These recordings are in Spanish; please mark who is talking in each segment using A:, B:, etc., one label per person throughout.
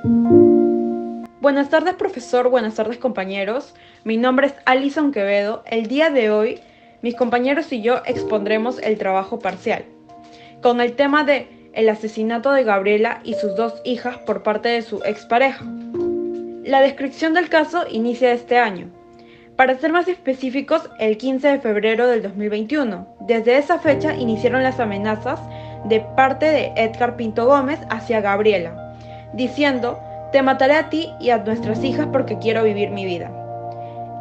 A: Buenas tardes, profesor. Buenas tardes, compañeros. Mi nombre es Alison Quevedo. El día de hoy, mis compañeros y yo expondremos el trabajo parcial, con el tema de el asesinato de Gabriela y sus dos hijas por parte de su expareja. La descripción del caso inicia este año. Para ser más específicos, el 15 de febrero del 2021. Desde esa fecha iniciaron las amenazas de parte de Edgar Pinto Gómez hacia Gabriela, diciendo: te mataré a ti y a nuestras hijas porque quiero vivir mi vida.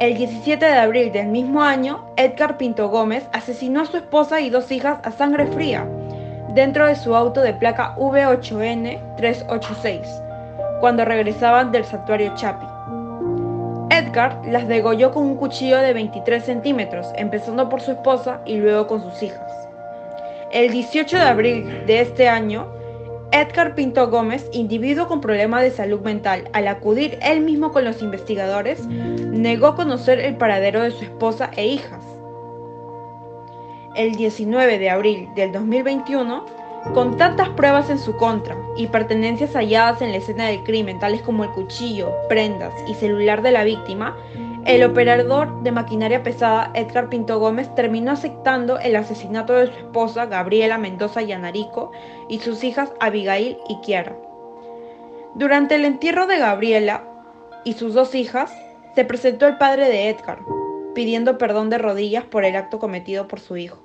A: El 17 de abril del mismo año, Edgar Pinto Gómez asesinó a su esposa y dos hijas a sangre fría, dentro de su auto de placa V8N386, cuando regresaban del santuario Chapi. Edgar las degolló con un cuchillo de 23 centímetros, empezando por su esposa y luego con sus hijas. El 18 de abril de este año, Edgar Pinto Gómez, individuo con problemas de salud mental, al acudir él mismo con los investigadores, negó conocer el paradero de su esposa e hijas. El 19 de abril del 2021, con tantas pruebas en su contra y pertenencias halladas en la escena del crimen, tales como el cuchillo, prendas y celular de la víctima, el operador de maquinaria pesada Edgar Pinto Gómez terminó aceptando el asesinato de su esposa Gabriela Mendoza Yanarico y sus hijas Abigail y Kiara. Durante el entierro de Gabriela y sus dos hijas, se presentó el padre de Edgar, pidiendo perdón de rodillas por el acto cometido por su hijo.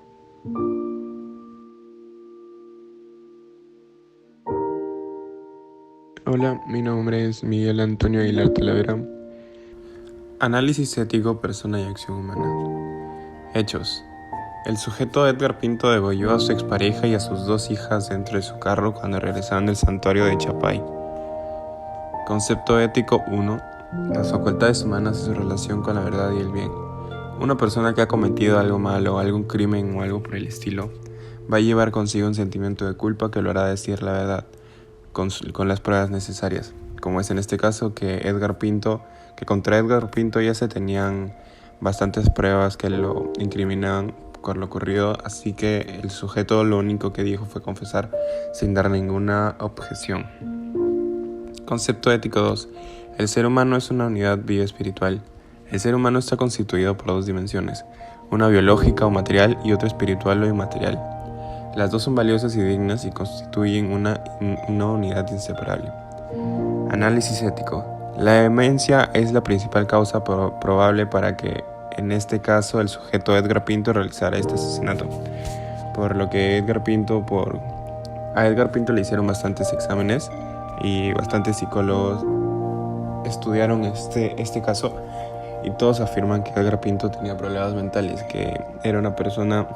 B: Hola, mi nombre es Miguel Antonio Aguilar Talavera. Análisis ético, persona y acción humana. Hechos. El sujeto Edgar Pinto degolló a su expareja y a sus dos hijas dentro de su carro cuando regresaban del santuario de Chapay. Concepto ético 1. Las facultades humanas y su relación con la verdad y el bien. Una persona que ha cometido algo malo, algún crimen o algo por el estilo, va a llevar consigo un sentimiento de culpa que lo hará decir la verdad, con las pruebas necesarias, como es en este caso que contra Edgar Pinto ya se tenían bastantes pruebas que lo incriminaban por lo ocurrido, así que el sujeto lo único que dijo fue confesar sin dar ninguna objeción. Concepto ético 2. El ser humano es una unidad viva espiritual. El ser humano está constituido por dos dimensiones, una biológica o material y otra espiritual o inmaterial. Las dos son valiosas y dignas y constituyen una unidad inseparable. Análisis ético. La demencia es la principal causa probable para que, en este caso, el sujeto Edgar Pinto realizara este asesinato. Por lo que a Edgar Pinto le hicieron bastantes exámenes y bastantes psicólogos estudiaron este caso y todos afirman que Edgar Pinto tenía problemas mentales, que era una persona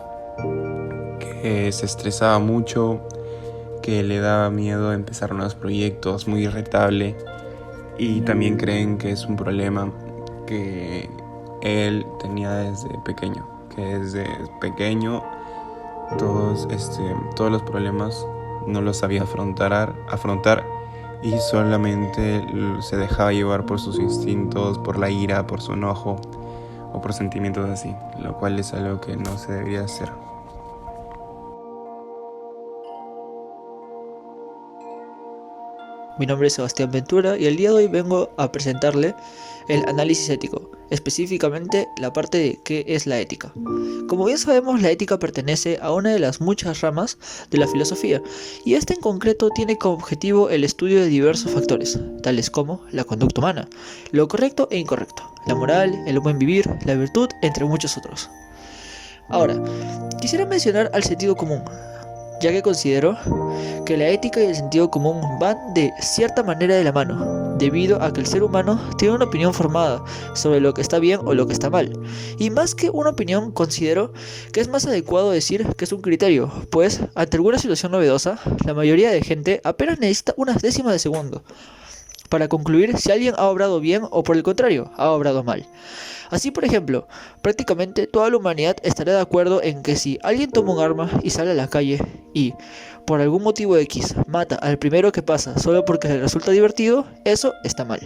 B: que se estresaba mucho, que le daba miedo empezar nuevos proyectos, muy irritable, y también creen que es un problema que él tenía desde pequeño, todos los problemas no los sabía afrontar y solamente se dejaba llevar por sus instintos, por la ira, por su enojo o por sentimientos así, lo cual es algo que no se debería hacer.
C: Mi nombre es Sebastián Ventura y el día de hoy vengo a presentarle el análisis ético, específicamente la parte de qué es la ética. Como bien sabemos, la ética pertenece a una de las muchas ramas de la filosofía, y este en concreto tiene como objetivo el estudio de diversos factores, tales como la conducta humana, lo correcto e incorrecto, la moral, el buen vivir, la virtud, entre muchos otros. Ahora, quisiera mencionar al sentido común, ya que considero que la ética y el sentido común van de cierta manera de la mano, debido a que el ser humano tiene una opinión formada sobre lo que está bien o lo que está mal, y más que una opinión considero que es más adecuado decir que es un criterio, pues ante alguna situación novedosa, la mayoría de gente apenas necesita unas décimas de segundo para concluir si alguien ha obrado bien o por el contrario, ha obrado mal. Así, por ejemplo, prácticamente toda la humanidad estará de acuerdo en que si alguien toma un arma y sale a la calle y, por algún motivo X, mata al primero que pasa solo porque le resulta divertido, eso está mal.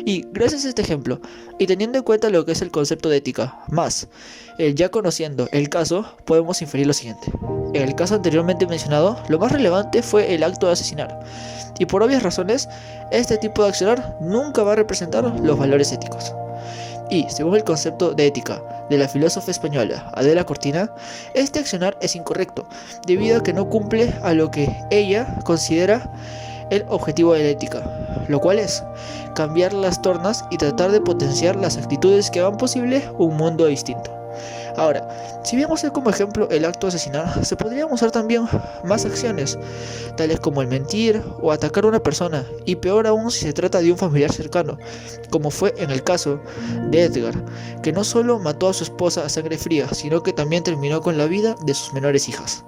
C: Y gracias a este ejemplo, y teniendo en cuenta lo que es el concepto de ética, más ya conociendo el caso, podemos inferir lo siguiente. En el caso anteriormente mencionado, lo más relevante fue el acto de asesinar. Y por obvias razones, este tipo de accionar nunca va a representar los valores éticos. Y, según el concepto de ética de la filósofa española Adela Cortina, este accionar es incorrecto, debido a que no cumple a lo que ella considera el objetivo de la ética, lo cual es cambiar las tornas y tratar de potenciar las actitudes que hagan posible un mundo distinto. Ahora, si bien usar como ejemplo el acto de asesinar, se podrían usar también más acciones, tales como el mentir o atacar a una persona, y peor aún si se trata de un familiar cercano, como fue en el caso de Edgar, que no solo mató a su esposa a sangre fría, sino que también terminó con la vida de sus menores hijas.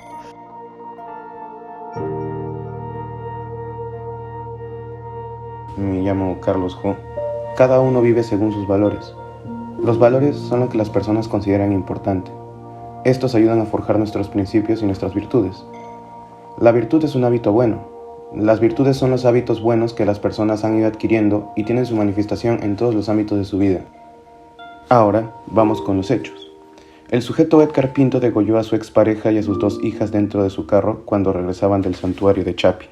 D: Me llamo Carlos Jo. Cada uno vive según sus valores. Los valores son lo que las personas consideran importante. Estos ayudan a forjar nuestros principios y nuestras virtudes. La virtud es un hábito bueno. Las virtudes son los hábitos buenos que las personas han ido adquiriendo y tienen su manifestación en todos los ámbitos de su vida. Ahora, vamos con los hechos. El sujeto Edgar Pinto degolló a su expareja y a sus 2 hijas dentro de su carro cuando regresaban del santuario de Chapi.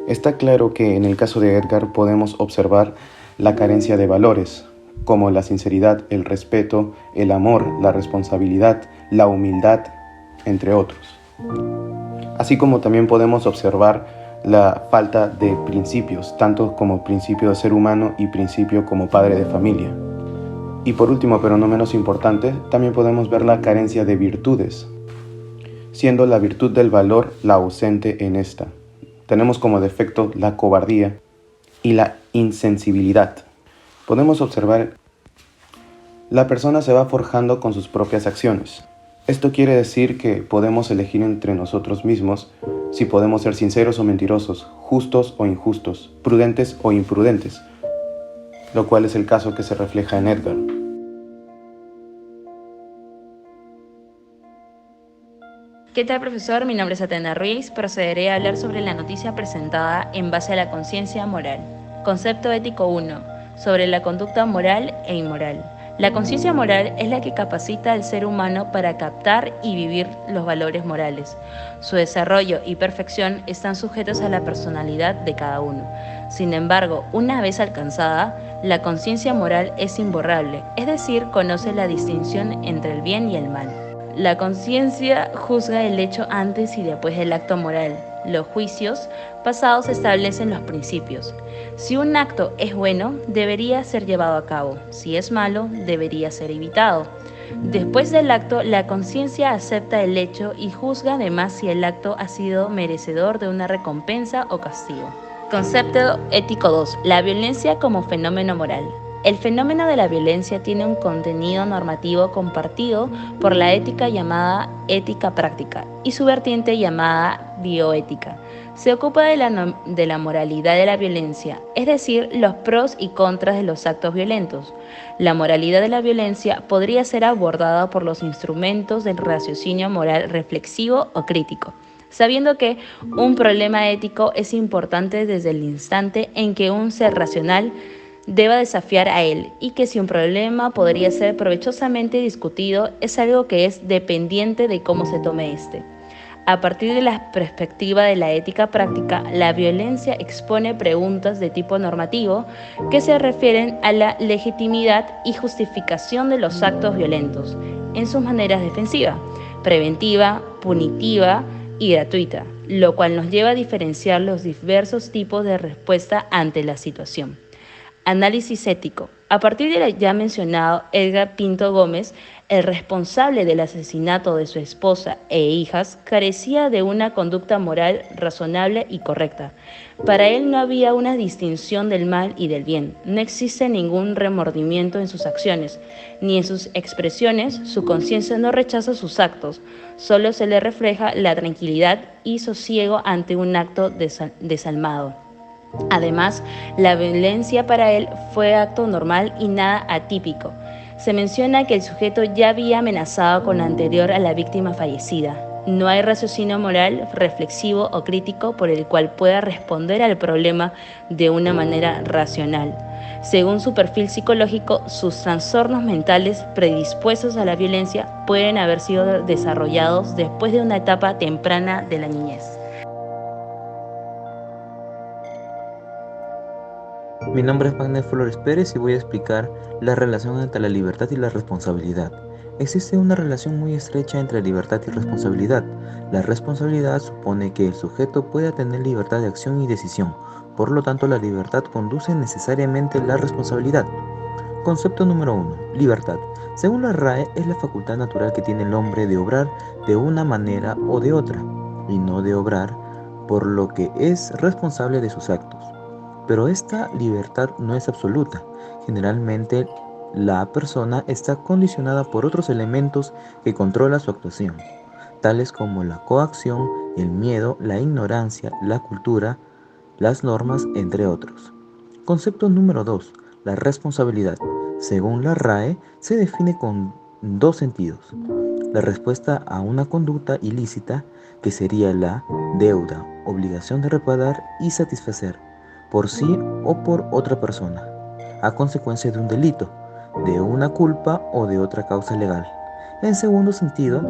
D: Está claro que en el caso de Edgar podemos observar la carencia de valores, como la sinceridad, el respeto, el amor, la responsabilidad, la humildad, entre otros. Así como también podemos observar la falta de principios, tanto como principio de ser humano y principio como padre de familia. Y por último, pero no menos importante, también podemos ver la carencia de virtudes, siendo la virtud del valor la ausente en esta. Tenemos como defecto la cobardía y la insensibilidad. Podemos observar, la persona se va forjando con sus propias acciones. Esto quiere decir que podemos elegir entre nosotros mismos si podemos ser sinceros o mentirosos, justos o injustos, prudentes o imprudentes, lo cual es el caso que se refleja en Edgar.
E: ¿Qué tal, profesor? Mi nombre es Atena Ruiz. Procederé a hablar sobre la noticia presentada en base a la conciencia moral. Concepto ético 1. Sobre la conducta moral e inmoral. La conciencia moral es la que capacita al ser humano para captar y vivir los valores morales. Su desarrollo y perfección están sujetos a la personalidad de cada uno. Sin embargo, una vez alcanzada, la conciencia moral es imborrable, es decir, conoce la distinción entre el bien y el mal. La conciencia juzga el hecho antes y después del acto moral. Los juicios pasados establecen los principios. Si un acto es bueno, debería ser llevado a cabo. Si es malo, debería ser evitado. Después del acto, la conciencia acepta el hecho y juzga además si el acto ha sido merecedor de una recompensa o castigo. Concepto ético 2. La violencia como fenómeno moral. El fenómeno de la violencia tiene un contenido normativo compartido por la ética llamada ética práctica y su vertiente llamada bioética. Se ocupa de la moralidad de la violencia, es decir, los pros y contras de los actos violentos. La moralidad de la violencia podría ser abordada por los instrumentos del raciocinio moral reflexivo o crítico, sabiendo que un problema ético es importante desde el instante en que un ser racional deba desafiar a él, y que si un problema podría ser provechosamente discutido, es algo que es dependiente de cómo se tome este. A partir de la perspectiva de la ética práctica, la violencia expone preguntas de tipo normativo que se refieren a la legitimidad y justificación de los actos violentos en sus maneras defensiva, preventiva, punitiva y gratuita, lo cual nos lleva a diferenciar los diversos tipos de respuesta ante la situación. Análisis ético. A partir de lo ya mencionado, Edgar Pinto Gómez, el responsable del asesinato de su esposa e hijas, carecía de una conducta moral razonable y correcta. Para él no había una distinción del mal y del bien. No existe ningún remordimiento en sus acciones, ni en sus expresiones. Su conciencia no rechaza sus actos. Solo se le refleja la tranquilidad y sosiego ante un acto desalmado. Además, la violencia para él fue acto normal y nada atípico. Se menciona que el sujeto ya había amenazado con anterior a la víctima fallecida. No hay raciocinio moral, reflexivo o crítico por el cual pueda responder al problema de una manera racional. Según su perfil psicológico, sus trastornos mentales predispuestos a la violencia pueden haber sido desarrollados después de una etapa temprana de la niñez.
F: Mi nombre es Magnel Flores Pérez y voy a explicar la relación entre la libertad y la responsabilidad. Existe una relación muy estrecha entre libertad y responsabilidad. La responsabilidad supone que el sujeto pueda tener libertad de acción y decisión. Por lo tanto, la libertad conduce necesariamente la responsabilidad. Concepto número 1. Libertad. Según la RAE, es la facultad natural que tiene el hombre de obrar de una manera o de otra, y no de obrar por lo que es responsable de sus actos. Pero esta libertad no es absoluta. Generalmente, la persona está condicionada por otros elementos que controlan su actuación, tales como la coacción, el miedo, la ignorancia, la cultura, las normas, entre otros. Concepto número 2. La responsabilidad. Según la RAE, se define con dos sentidos. La respuesta a una conducta ilícita, que sería la deuda, obligación de reparar y satisfacer, por sí o por otra persona, a consecuencia de un delito, de una culpa o de otra causa legal. En segundo sentido,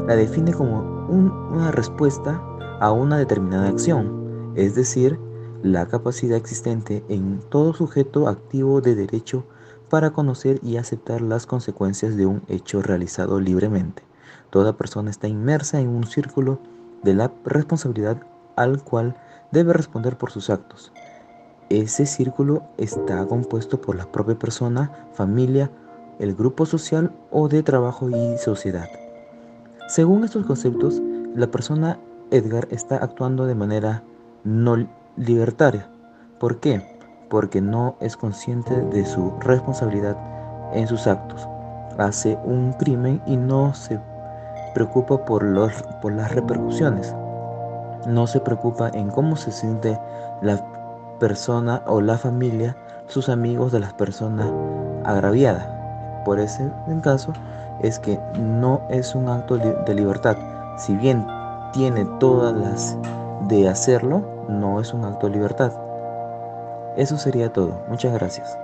F: la define como una respuesta a una determinada acción, es decir, la capacidad existente en todo sujeto activo de derecho para conocer y aceptar las consecuencias de un hecho realizado libremente. Toda persona está inmersa en un círculo de la responsabilidad al cual debe responder por sus actos. Ese círculo está compuesto por la propia persona, familia, el grupo social o de trabajo y sociedad. Según estos conceptos, la persona Edgar está actuando de manera no libertaria. ¿Por qué? Porque no es consciente de su responsabilidad en sus actos. Hace un crimen y no se preocupa por las repercusiones. No se preocupa en cómo se siente la persona o la familia, sus amigos de las personas agraviadas. Por ese caso es que no es un acto de libertad. Si bien tiene todas las de hacerlo, no es un acto de libertad. Eso sería todo. Muchas gracias.